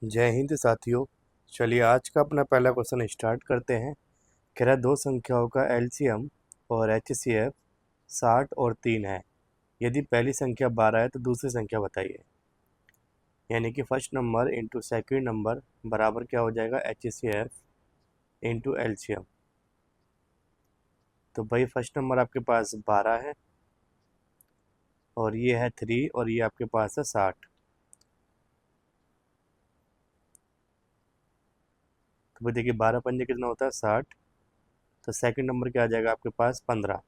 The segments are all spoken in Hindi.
जय हिंद साथियों। चलिए आज का अपना पहला क्वेश्चन स्टार्ट करते हैं। कह रहा है दो संख्याओं का एलसीएम और एचसीएफ 60 और 3 है। यदि पहली संख्या 12 है तो दूसरी संख्या बताइए। यानी कि first number into second number बराबर क्या हो जाएगा, एचसीएफ इंटू एलसीएम। तो भाई फर्स्ट नंबर आपके पास 12 है और ये है 3 और ये आपके पास है 60। तो भाई देखिए 12 पंजे कितना होता है 60। तो सेकंड नंबर क्या आ जाएगा आपके पास 15।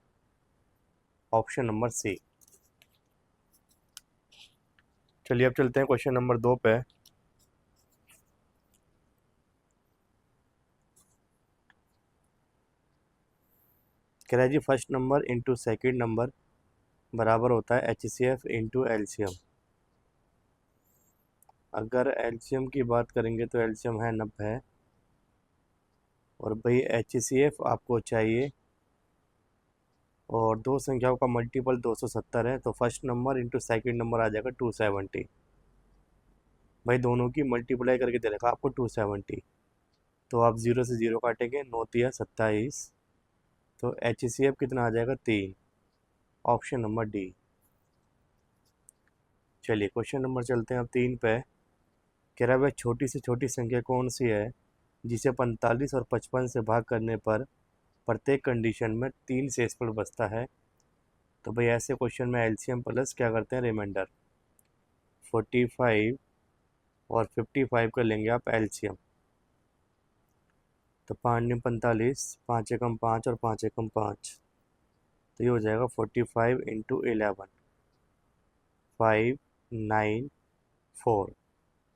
ऑप्शन नंबर सी। चलिए अब चलते हैं क्वेश्चन नंबर 2 पे। कह रहा है जी first number into second number बराबर होता है H C F into LCM. अगर एल्शियम की बात करेंगे तो एल्शियम है 90 और भाई एच सी एफ आपको चाहिए और दो संख्याओं का मल्टीपल 270 है। तो first number into second number आ जाएगा 270। भाई दोनों की मल्टीप्लाई करके दे रखा आपको 270। तो आप जीरो से जीरो काटेंगे, 9 × 27। तो एच सी एफ कितना आ जाएगा 3। Option number D. चलिए क्वेश्चन नंबर चलते हैं अब 3 पे। कह रहा है वह छोटी से छोटी संख्या कौन सी है जिसे 45 और 55 से भाग करने पर प्रत्येक कंडीशन में 3 शेषफल बचता है। तो भाई ऐसे क्वेश्चन में एलसीएम प्लस क्या करते हैं रिमाइंडर। 45 और 55 का लेंगे आप एलसीएम। तो 5×9 = 45, 5×1 = 5 और 5×1 = 5। तो ये हो जाएगा 45 × 11, 594।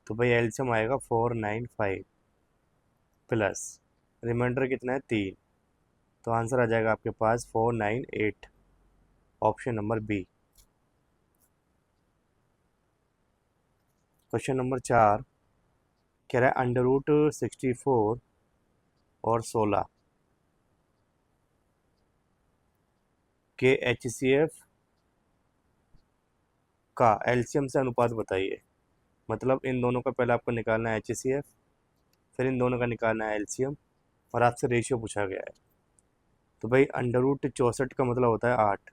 तो भाई एलसीएम आएगा 495 प्लस रिमाइंडर कितना है 3। तो आंसर आ जाएगा आपके पास 498। Option number B. Question number 4 कह रहा है √64 और 16 के एचसीएफ का एलसीएम से अनुपात बताइए। मतलब इन दोनों का पहले आपको निकालना है एचसीएफ, फिर इन दोनों का निकालना है एलसीएम और आपसे रेशियो पूछा गया है। तो भाई √64 का मतलब होता है 8।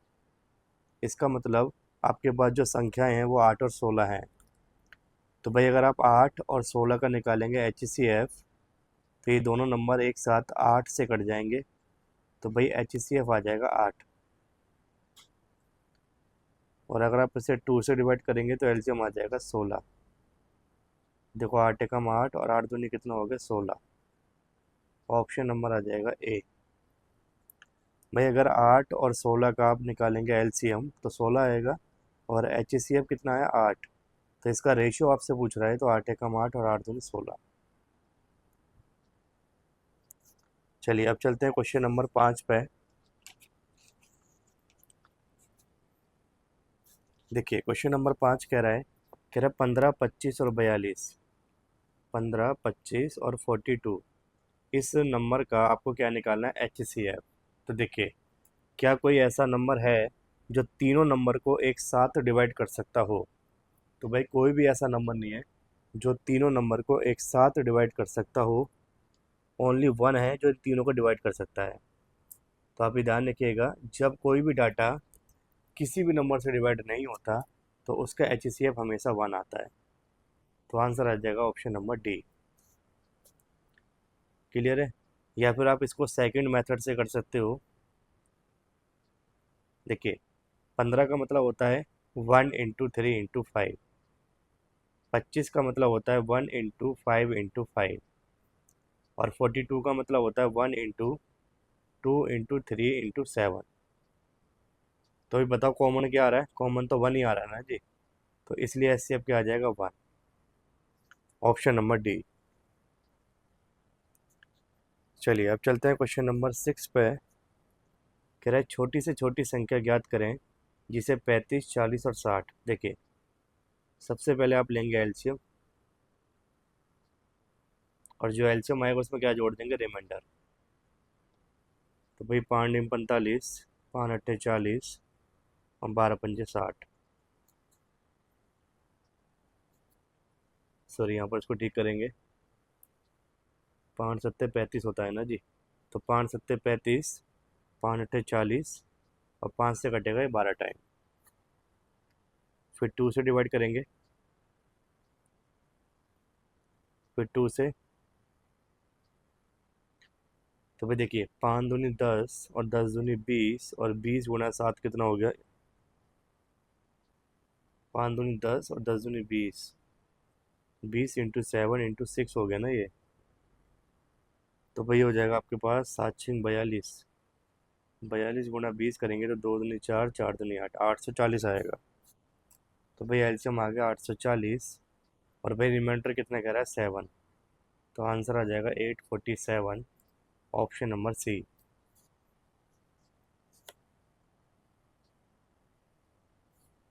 इसका मतलब आपके पास जो संख्याएं हैं वो 8 और 16 हैं। तो भाई अगर आप 8 और 16 का निकालेंगे एचसीएफ तो ये दोनों नंबर एक साथ 8 से कट जाएंगे। तो भाई एचसीएफ आ जाएगा 8। और अगर आप इसे 2 से डिवाइड करेंगे तो एलसीएम आ जाएगा 16। देखो 8 एकम 8 और 8 दूनी कितना हो गया 16। ऑप्शन नंबर आ जाएगा ए। भाई अगर 8 और 16 का आप निकालेंगे एलसीएम तो 16 आएगा और एचसीएफ कितना है 8। तो इसका रेशियो आपसे पूछ रहा है तो 8 एकम 8 और 8 दूनी 16। चलिए अब चलते हैं क्वेश्चन नंबर 5 पे। देखिए क्वेश्चन नंबर 5 कह रहा है 15, 25 और 42। 15, 25 और 42 इस नंबर का आपको क्या निकालना है एच सी एफ। तो देखिए क्या कोई ऐसा नंबर है जो तीनों नंबर को एक साथ डिवाइड कर सकता हो। तो भाई कोई भी ऐसा नंबर नहीं है जो तीनों नंबर को एक साथ डिवाइड कर सकता हो। ओनली वन है जो इन तीनों को डिवाइड कर सकता है। तो आप ये ध्यान रखिएगा जब कोई भी डाटा किसी भी नंबर से डिवाइड नहीं होता तो उसका एच सी एफ हमेशा वन आता है। तो आंसर आ जाएगा ऑप्शन नंबर डी। क्लियर है। या फिर आप इसको सेकंड मेथड से कर सकते हो। देखिए 15 का मतलब होता है 1 × 3 × 5। 25 का मतलब होता है 1 × 5 × 5। और 42 का मतलब होता है 1 × 2 × 3 × 7। तो अभी बताओ कॉमन क्या आ रहा है, कॉमन तो वन ही आ रहा है ना जी। तो इसलिए एस सी एफ क्या आ जाएगा 1। Option number D. चलिए अब चलते हैं क्वेश्चन नंबर 6 पे। कह रहा है छोटी से छोटी संख्या ज्ञात करें जिसे 35, 40 और 60। देखिए सबसे पहले आप लेंगे एलसीएम और जो एलसीएम आएगा उसमें क्या जोड़ देंगे रिमाइंडर। तो भाई 5×45, 5×8 = 40 और 12×5 = 60। सॉरी, यहाँ पर इसको ठीक करेंगे। 5 सत्ते 35 होता है ना जी। तो 5 सत्ते 35, 5 अट्ठे 40 और 5 से कटेगा ये 12 टाइम। फिर 2 से डिवाइड करेंगे, फिर 2 से। तो भाई देखिए, 5 दूनी 10 और 10 दूनी 20 और 20 गुना 7 कितना हो गया? 5 दूनी 10 और 10 दूनी 20, 20 इंटू 7 इंटू 6 हो गया ना ये। तो भाई हो जाएगा आपके पास 7 छिंग 42, 42 गुना 20 करेंगे तो 2 दूनी 4, 4 दूनी 8, 840 आएगा। तो भाई एलसीएम आ गया 840। और भाई रिमाइंडर कितना कह रहा है? 7। तो आंसर आ जाएगा 847, option number C.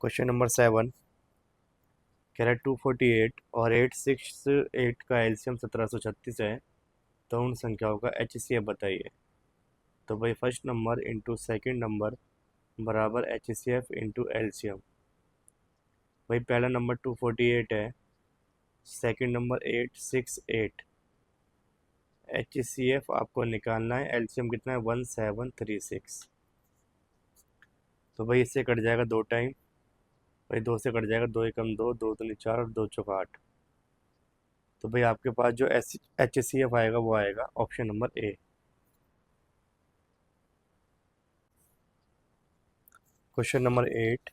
Question number 7 कह रहा है 248 और 868 का एलसीएम 1736 है, तो उन संख्याओं का एचसीएफ बताइए। तो भाई first number into second number बराबर एचसीएफ इंटू एलसीएम। भाई पहला नंबर 248 है, सेकेंड नंबर 868। एचसीएफ आपको निकालना है, एलसीएम कितना है? 1736। तो भाई इससे कट जाएगा 2 टाइम, भाई 2 से कट जाएगा, 2 एकम 2, 2 दूनी 4 और 2 चौका 8। तो भाई आपके पास जो एचसीएफ आएगा वो आएगा option number A. Question number 8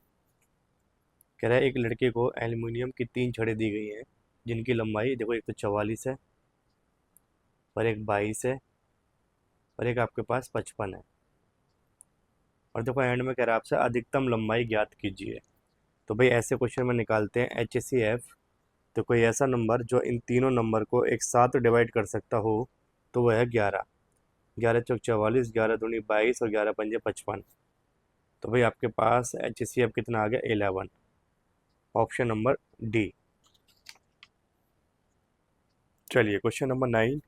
कह रहा है एक लड़के को एल्युमिनियम की 3 छड़ें दी गई हैं, जिनकी लंबाई देखो, एक तो 44 है और एक 22 है और एक आपके पास 55 है। और देखो एंड में कह रहा है आपसे अधिकतम लंबाई ज्ञात कीजिए। तो भाई ऐसे क्वेश्चन में निकालते हैं एचसीएफ। तो कोई ऐसा नंबर जो इन तीनों नंबर को एक साथ डिवाइड कर सकता हो, तो वह है 11। 11 चौक 44, 11 दूनी 22 और 11 पंजे 55। तो भाई आपके पास एचसीएफ कितना आ गया? 11, ऑप्शन नंबर डी। चलिए क्वेश्चन नंबर 9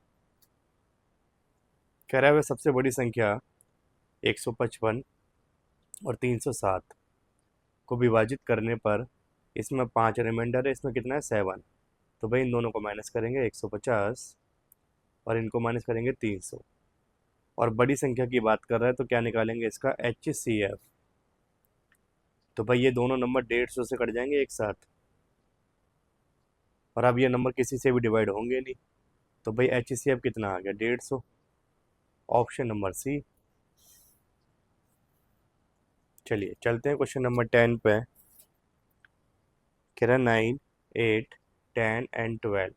कह रहा है वह सबसे बड़ी संख्या 155 और 307 को विभाजित करने पर इसमें 5 रिमाइंडर है, इसमें कितना है? 7। तो भाई इन दोनों को माइनस करेंगे, 150 और इनको माइनस करेंगे 300। और बड़ी संख्या की बात कर रहा है तो क्या निकालेंगे? इसका एचसीएफ। तो भाई ये दोनों नंबर 150 से कट जाएंगे एक साथ, और अब ये नंबर किसी से भी डिवाइड होंगे नहीं। तो भाई एचसीएफ कितना आ गया? 150, ऑप्शन नंबर सी। चलिए चलते हैं क्वेश्चन नंबर 10 पे। कह रहा 9, 8, 10 एंड 12।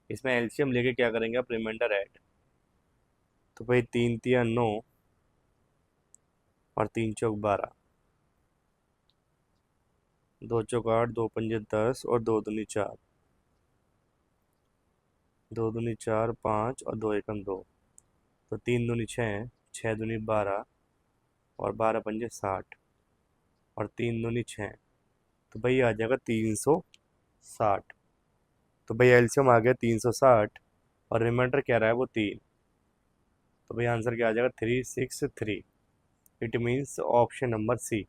इसमें एलसीएम लेके क्या करेंगे आप? Reminder add. तो भाई 3 तिया 9 और 3 चौक 12, 2 चौक 8, 2 पंजे 10 और 2 दूनी 4, 2 दूनी 4 5 और 2 एकम 2। तो 3 दूनी 6, 6 दूनी 12 और 12 पंजे 60 और 3 दूनी 6। तो भाई आ जाएगा 360। तो भाई एलसीएम आ गया 360 और रिमाइंडर क्या रहा है? वो 3। तो भाई आंसर क्या आ जाएगा? 363। It means option number C.